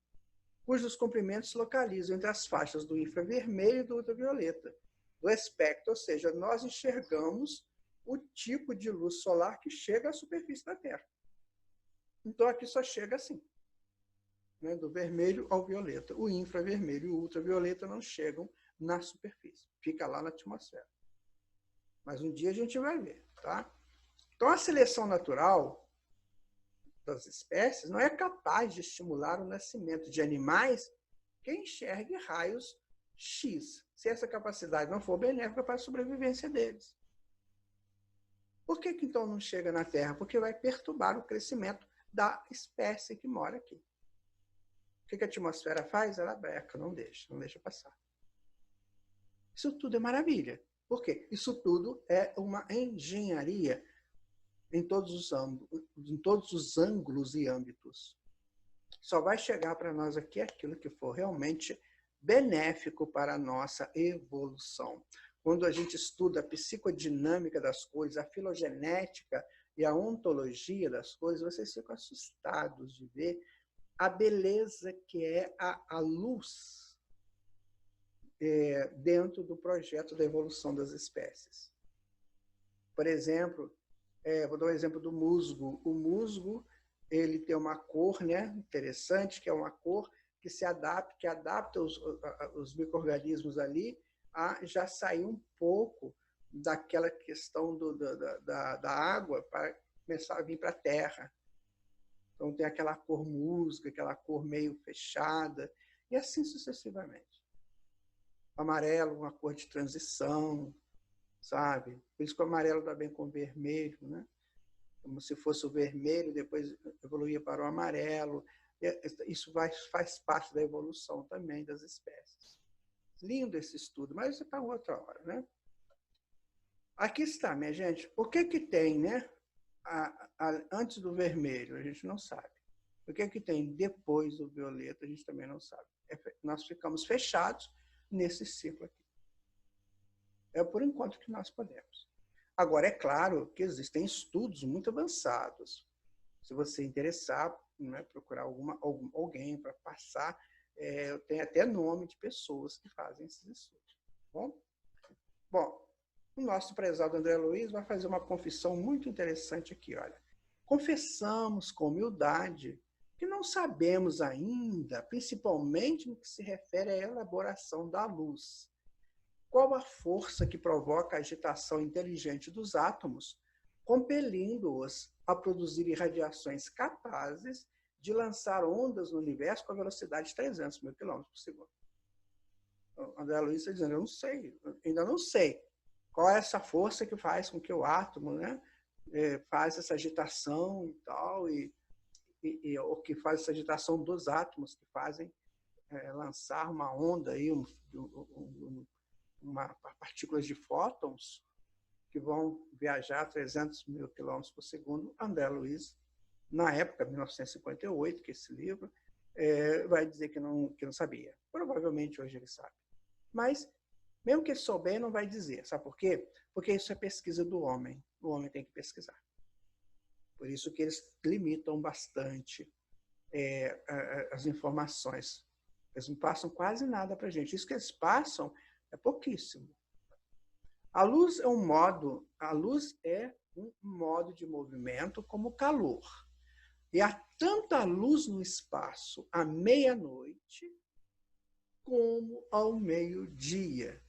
cujos comprimentos se localizam entre as faixas do infravermelho e do ultravioleta, do espectro, ou seja, nós enxergamos o tipo de luz solar que chega à superfície da Terra. Então, aqui só chega assim, né, do vermelho ao violeta. O infravermelho e o ultravioleta não chegam na superfície, fica lá na atmosfera. Mas um dia a gente vai ver, tá? Então, a seleção natural das espécies não é capaz de estimular o nascimento de animais que enxerguem raios X, se essa capacidade não for benéfica para a sobrevivência deles. Por que então não chega na Terra? Porque vai perturbar o crescimento da espécie que mora aqui. O que a atmosfera faz? Ela breca, não deixa passar. Isso tudo é maravilha. Por quê? Isso tudo é uma engenharia em todos os ângulos e âmbitos. Só vai chegar para nós aqui aquilo que for realmente benéfico para a nossa evolução. Quando a gente estuda a psicodinâmica das coisas, a filogenética e a ontologia das coisas, vocês ficam assustados de ver a beleza que é a luz dentro do projeto da evolução das espécies. Por exemplo, vou dar um exemplo do musgo. O musgo, ele tem uma cor, né, interessante, que é uma cor que adapta os micro-organismos ali a já sair um pouco daquela questão da água para começar a vir para a terra. Então tem aquela cor musga, aquela cor meio fechada, e assim sucessivamente. Amarelo, uma cor de transição, sabe? Por isso que o amarelo dá bem com o vermelho, né? Como se fosse o vermelho, depois evoluía para o amarelo. Isso faz parte da evolução também das espécies. Lindo esse estudo, mas isso é para outra hora, né? Aqui está, minha gente. O que tem, né? Antes do vermelho, a gente não sabe. O que tem depois do violeta, a gente também não sabe. Nós ficamos fechados nesse ciclo aqui. É por enquanto que nós podemos. Agora, é claro que existem estudos muito avançados. Se você interessar, né, procurar alguém para passar, eu tenho até nome de pessoas que fazem esses estudos. Bom, o nosso prezado André Luiz vai fazer uma confissão muito interessante aqui. Olha, confessamos com humildade que não sabemos ainda, principalmente no que se refere à elaboração da luz. Qual a força que provoca a agitação inteligente dos átomos, compelindo-os a produzir irradiações capazes de lançar ondas no universo com a velocidade de 300 mil quilômetros por segundo? O André Luiz está dizendo, eu não sei, ainda não sei. Qual é essa força que faz com que o átomo, né, faz essa agitação e tal, ou que faz essa agitação dos átomos que fazem lançar uma onda, aí, partículas de fótons que vão viajar a 300 mil quilômetros por segundo. André Luiz, na época, 1958, que esse livro, vai dizer que não sabia. Provavelmente hoje ele sabe. Mas, mesmo que ele souber, não vai dizer. Sabe por quê? Porque isso é pesquisa do homem. O homem tem que pesquisar. Por isso que eles limitam bastante as informações. Eles não passam quase nada para a gente. Isso que eles passam é pouquíssimo. A luz é um modo de movimento como o calor. E há tanta luz no espaço à meia-noite como ao meio-dia.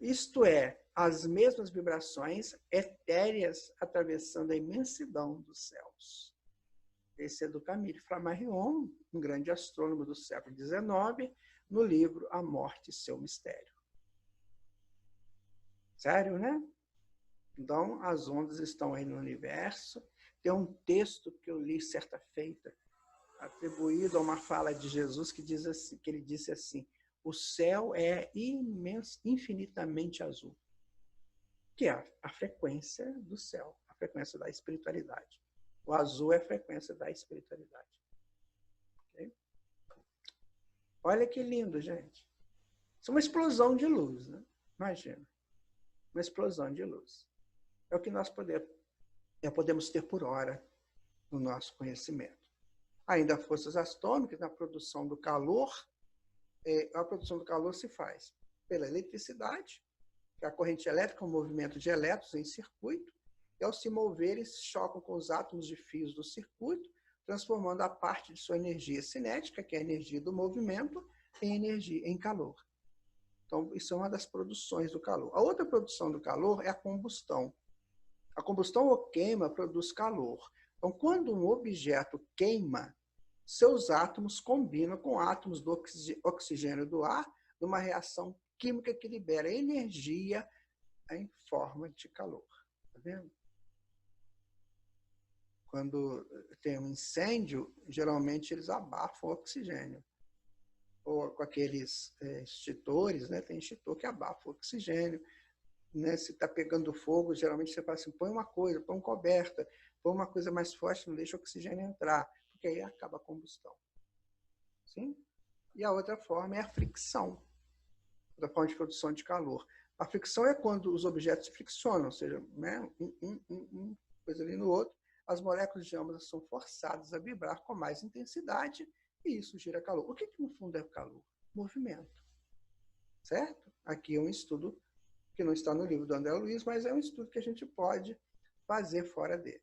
Isto é, as mesmas vibrações etéreas atravessando a imensidão dos céus. Esse é do Camille Flammarion, um grande astrônomo do século XIX, no livro A Morte e Seu Mistério. Sério, né? Então, as ondas estão aí no universo. Tem um texto que eu li certa feita, atribuído a uma fala de Jesus, que ele disse assim, o céu é infinitamente azul, que é a frequência do céu, a frequência da espiritualidade. O azul é a frequência da espiritualidade. Okay? Olha que lindo, gente. Isso é uma explosão de luz, né? Imagina. Uma explosão de luz. É o que nós podemos ter por hora no nosso conhecimento. Ainda forças atômicas, na produção do calor, a produção do calor se faz pela eletricidade, que é a corrente elétrica é um movimento de elétrons em circuito, e ao se moverem, chocam com os átomos de fios do circuito, transformando a parte de sua energia cinética, que é a energia do movimento, em calor. Então, isso é uma das produções do calor. A outra produção do calor é a combustão. A combustão ou queima produz calor. Então, quando um objeto queima, seus átomos combinam com átomos do oxigênio do ar, numa reação química que libera energia em forma de calor. Está vendo? Quando tem um incêndio, geralmente eles abafam o oxigênio. Ou com aqueles extintores, né? Tem extintor que abafa o oxigênio. Né? Se está pegando fogo, geralmente você fala assim, põe uma coisa, põe uma coberta, põe uma coisa mais forte, não deixa o oxigênio entrar, porque aí acaba a combustão. Sim? E a outra forma é a fricção, da forma de produção de calor. A fricção é quando os objetos se friccionam, ou seja, né? um coisa ali no outro, as moléculas de ambas são forçadas a vibrar com mais intensidade e isso gera calor. O que no fundo é calor? Movimento. Certo? Aqui é um estudo que não está no livro do André Luiz, mas é um estudo que a gente pode fazer fora dele.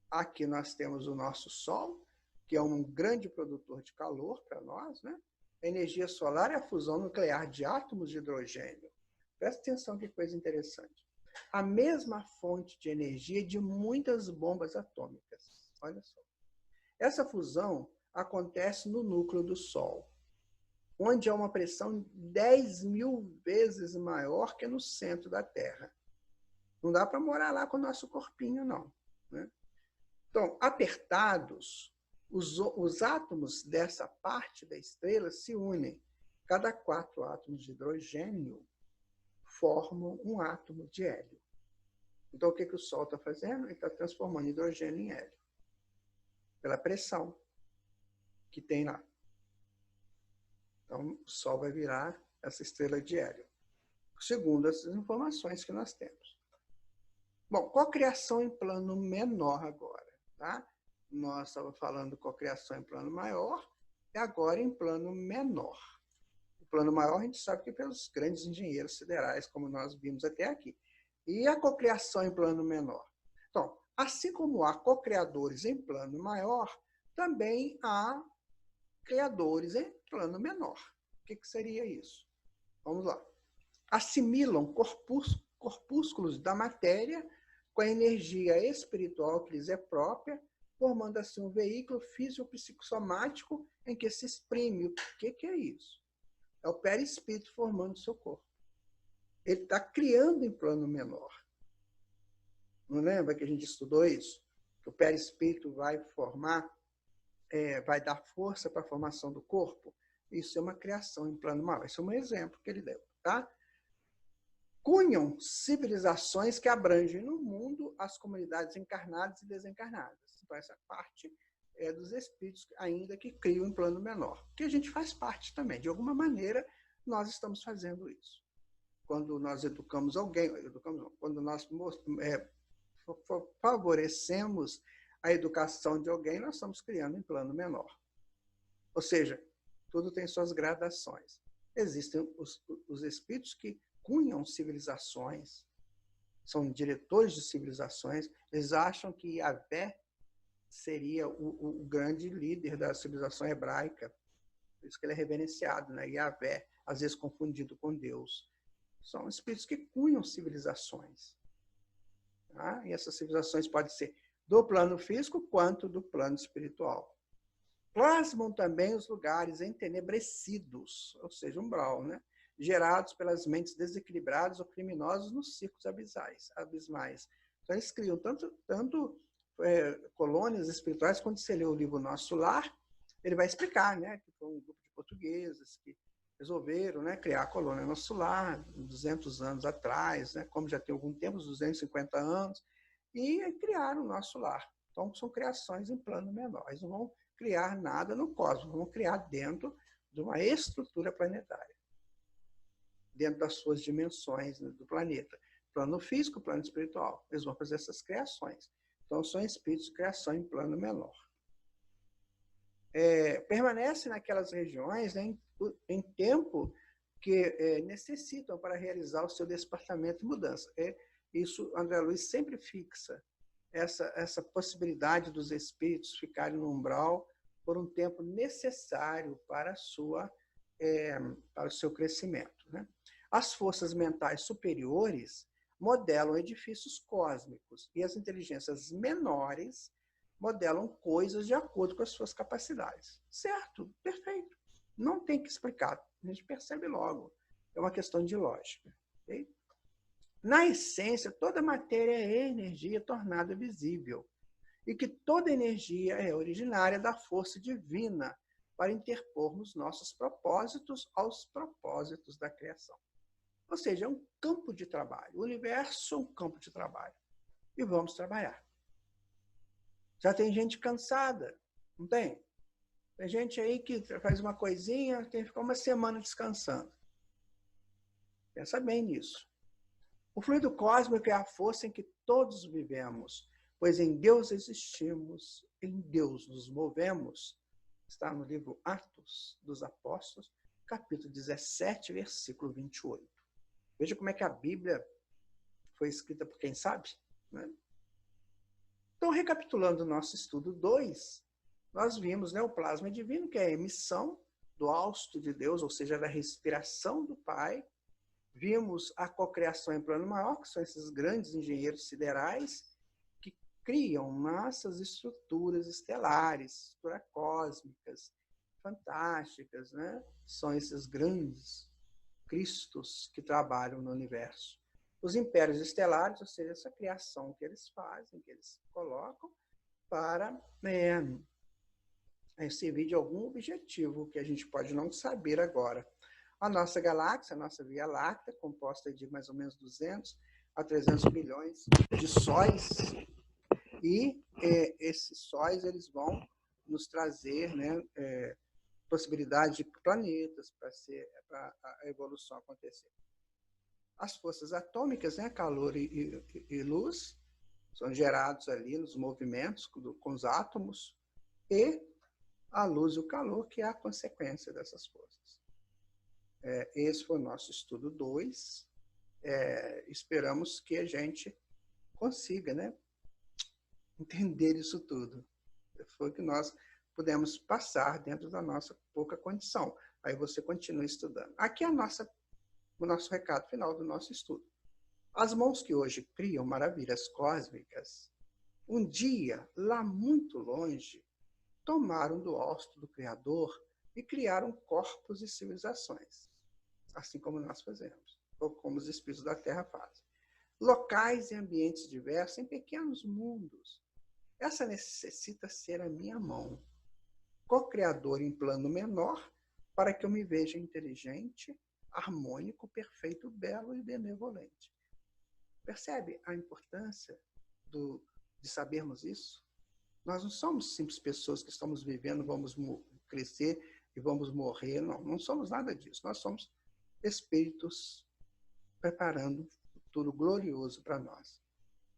Aqui nós temos o nosso Sol, que é um grande produtor de calor para nós, né? A energia solar é a fusão nuclear de átomos de hidrogênio. Presta atenção que coisa interessante. A mesma fonte de energia de muitas bombas atômicas. Olha só. Essa fusão acontece no núcleo do Sol, onde há uma pressão 10.000 vezes maior que no centro da Terra. Não dá para morar lá com o nosso corpinho, não. Né? Então, apertados, os átomos dessa parte da estrela se unem. Cada 4 átomos de hidrogênio formam um átomo de hélio. Então, o que o Sol está fazendo? Ele está transformando hidrogênio em hélio. Pela pressão que tem lá. Então, o Sol vai virar essa estrela de hélio. Segundo essas informações que nós temos. Bom, cocriação em plano menor agora. Tá? Nós estávamos falando cocriação em plano maior, e agora em plano menor. O plano maior a gente sabe que é pelos grandes engenheiros siderais, como nós vimos até aqui. E a cocriação em plano menor? Então, assim como há cocriadores em plano maior, também há criadores em plano menor. O que seria isso? Vamos lá. Assimilam corpúsculos da matéria com a energia espiritual que lhes é própria, formando assim um veículo físico-psicossomático em que se exprime. O que é isso? É o perispírito formando o seu corpo. Ele está criando em plano menor. Não lembra que a gente estudou isso? Que o perispírito vai formar, vai dar força para a formação do corpo? Isso é uma criação em plano maior. Esse é um exemplo que ele deu. Tá? Cunham civilizações que abrangem no mundo as comunidades encarnadas e desencarnadas. Então, essa parte é dos espíritos ainda que criam em plano menor. Que a gente faz parte também. De alguma maneira, nós estamos fazendo isso. Quando nós educamos alguém, quando nós favorecemos a educação de alguém, nós estamos criando em plano menor. Ou seja, tudo tem suas gradações. Existem os espíritos que cunham civilizações, são diretores de civilizações, eles acham que Yahvé seria o grande líder da civilização hebraica, por isso que ele é reverenciado, né? Yahvé, às vezes confundido com Deus. São espíritos que cunham civilizações. Tá? E essas civilizações podem ser do plano físico quanto do plano espiritual. Plasmam também os lugares entenebrecidos, ou seja, umbral, né? Gerados pelas mentes desequilibradas ou criminosas nos círculos abismais. Então, eles criam tanto colônias espirituais. Quando você lê o livro Nosso Lar, ele vai explicar, né, que foi um grupo de portugueses que resolveram, né, criar a colônia Nosso Lar 200 anos atrás, né, como já tem algum tempo, uns 250 anos, e criaram o Nosso Lar. Então, são criações em plano menor. Eles não vão criar nada no cosmos, vão criar dentro de uma estrutura planetária, dentro das suas dimensões, né, do planeta. Plano físico, plano espiritual. Eles vão fazer essas criações. Então, são espíritos de criação em plano menor. Permanecem naquelas regiões, né, em tempo que necessitam para realizar o seu despertamento e mudança. Isso, André Luiz sempre fixa essa possibilidade dos espíritos ficarem no umbral por um tempo necessário para o seu crescimento. Né? As forças mentais superiores modelam edifícios cósmicos e as inteligências menores modelam coisas de acordo com as suas capacidades. Certo? Perfeito. Não tem que explicar. A gente percebe logo. É uma questão de lógica. Okay? Na essência, toda matéria é energia tornada visível. E que toda energia é originária da força divina para interpormos nossos propósitos aos propósitos da criação. Ou seja, é um campo de trabalho. O universo é um campo de trabalho. E vamos trabalhar. Já tem gente cansada, não tem? Tem gente aí que faz uma coisinha, tem que ficar uma semana descansando. Pensa bem nisso. O fluido cósmico é a força em que todos vivemos, pois em Deus existimos, em Deus nos movemos. Está no livro Atos dos Apóstolos, capítulo 17, versículo 28. Veja como é que a Bíblia foi escrita por quem sabe, né? Então, recapitulando o nosso estudo 2, nós vimos, né, o plasma divino, que é a emissão do hausto de Deus, ou seja, da respiração do Pai. Vimos a cocriação em plano maior, que são esses grandes engenheiros siderais que criam massas e estruturas estelares, estruturas cósmicas, fantásticas, né? São esses grandes cristos que trabalham no universo. Os impérios estelares, ou seja, essa criação que eles fazem, que eles colocam para servir de algum objetivo que a gente pode não saber agora. A nossa galáxia, a nossa Via Láctea, composta de mais ou menos 200 a 300 bilhões de sóis, e esses sóis eles vão nos trazer, né, possibilidade de planetas para a evolução acontecer. As forças atômicas, né, calor e luz, são gerados ali nos movimentos com os átomos, e a luz e o calor, que é a consequência dessas forças. Esse foi o nosso estudo 2. Esperamos que a gente consiga, né, entender isso tudo. Foi o que nós pudemos passar dentro da nossa pouca condição. Aí você continua estudando. Aqui é o nosso recado final do nosso estudo. As mãos que hoje criam maravilhas cósmicas, um dia, lá muito longe, tomaram do hausto do Criador e criaram corpos e civilizações, assim como nós fazemos, ou como os espíritos da Terra fazem. Locais e ambientes diversos em pequenos mundos. Essa necessita ser a minha mão, co-criador em plano menor, para que eu me veja inteligente, harmônico, perfeito, belo e benevolente. Percebe a importância de sabermos isso? Nós não somos simples pessoas que estamos vivendo, vamos crescer e vamos morrer. Não, não somos nada disso. Nós somos espíritos preparando um futuro glorioso para nós.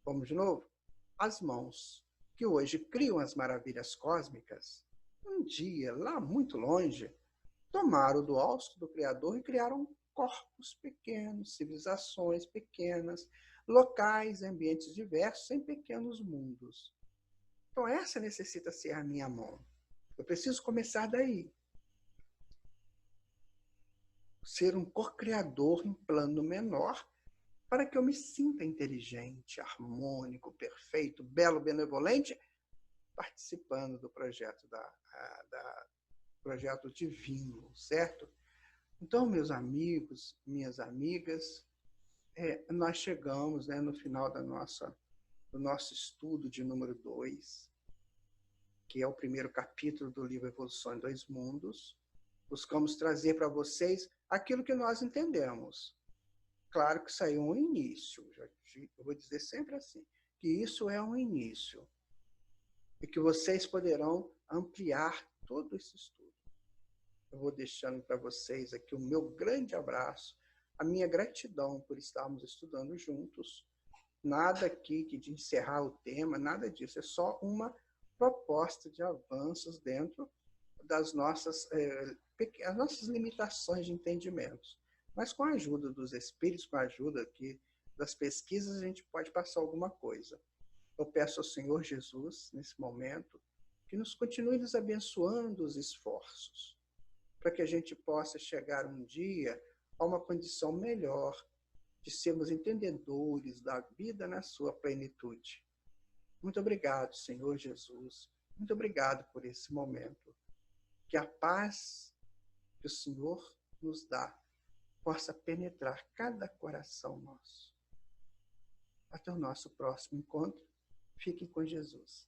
Vamos de novo? As mãos que hoje criam as maravilhas cósmicas, um dia, lá muito longe, tomaram do hausto do Criador e criaram corpos pequenos, civilizações pequenas, locais e ambientes diversos em pequenos mundos. Então, essa necessita ser a minha mão. Eu preciso começar daí. Ser um co-criador em plano menor, para que eu me sinta inteligente, harmônico, perfeito, belo, benevolente, participando do projeto, projeto divino, certo? Então, meus amigos, minhas amigas, nós chegamos, né, no final do nosso estudo de número 2, que é o primeiro capítulo do livro Evolução em Dois Mundos. Buscamos trazer para vocês aquilo que nós entendemos. Claro que isso aí é um início, eu vou dizer sempre assim, que isso é um início, e que vocês poderão ampliar todo esse estudo. Eu vou deixando para vocês aqui o meu grande abraço, a minha gratidão por estarmos estudando juntos. Nada aqui de encerrar o tema, nada disso, é só uma proposta de avanços dentro das nossas limitações de entendimentos. Mas com a ajuda dos espíritos, com a ajuda aqui das pesquisas, a gente pode passar alguma coisa. Eu peço ao Senhor Jesus, nesse momento, que nos continue nos abençoando os esforços, para que a gente possa chegar um dia a uma condição melhor de sermos entendedores da vida na sua plenitude. Muito obrigado, Senhor Jesus. Muito obrigado por esse momento. Que a paz que o Senhor nos dá possa penetrar cada coração nosso. Até o nosso próximo encontro. Fiquem com Jesus.